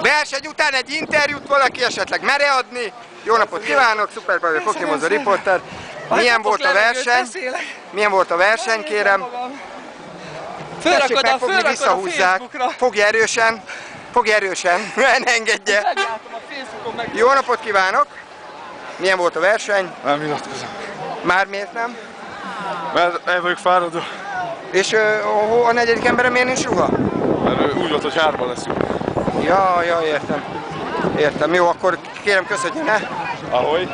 Verseny után egy interjút valaki esetleg mere adni. Jó napot kívánok, Super Pavel Pokémon riporter. Milyen volt a verseny? Milyen volt a verseny, kérem? Tessék megfogni, visszahúzzák. Fogja erősen. Fogja erősen. Ne engedje. Jó napot kívánok. Milyen volt a verseny? Nem nyilatkozom. Már miért nem? Mert el vagyok fáradva. És a negyedik emberem miért nincs ruha? Mert úgy volt, hogy hárman leszünk. Ja, értem. Értem. Jó, akkor kérem köszönjön, ne? Ahogy.